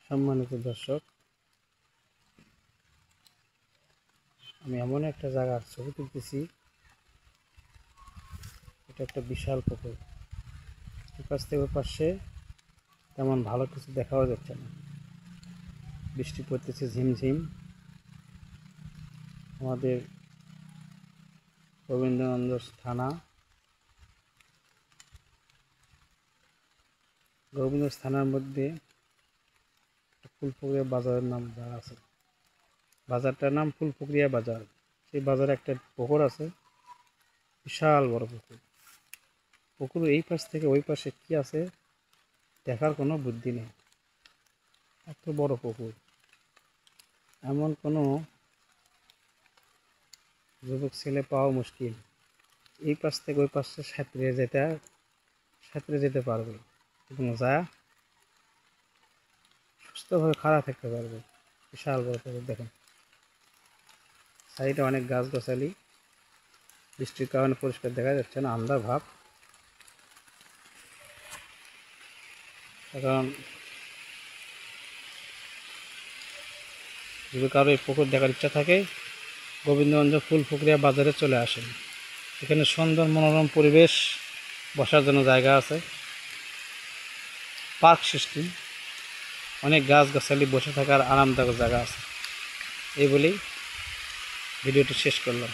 সম্মানিত দর্শক, আমি এমন একটা জায়গার ছবি তুলতেছি। এটা একটা বিশাল পুকুর। এপাশ থেকে ওপাশে তেমন ভালো কিছু দেখাও যাচ্ছে না। বৃষ্টি পড়তেছে ঝিমঝিম। আমাদের গোবিন্দগঞ্জ থানা, গোবিন্দগঞ্জ থানার মধ্যে ফুলপুকুরিয়া বাজারের নাম দেওয়া আছে। বাজারটার নাম ফুলপুকুরিয়া বাজার। সেই বাজারে একটা পুকুর আছে, বিশাল বড় পুকুর। পুকুর এই পাশ থেকে ওই পাশে কি আছে দেখার কোনো বুদ্ধি নেই। এত বড় পুকুর, এমন কোনো যুবক ছেলে পাওয়া মুশকিল। এই পাশ থেকে ওই পাশে সাঁতরে যেতে পারবে এবং যা সুস্থভাবে খাড়া থাকতে পারবে। বিশাল বড় পুকুর দেখেন, সাইডে অনেক গাছগাছালি। বৃষ্টির কারণে পরিষ্কার দেখা যাচ্ছে না, আন্ধার ভাব। কারণ যদি কারো এই পুকুর দেখার ইচ্ছা থাকে, গোবিন্দগঞ্জ ফুলপুকুরিয়া বাজারে চলে আসেন। এখানে সুন্দর মনোরম পরিবেশ, বসার জন্য জায়গা আছে, পার্ক সিস্টেম, অনেক গাছগাছালি, বসে থাকার আরামদায়ক জায়গা আছে। এই বলেই ভিডিওটি শেষ করলাম।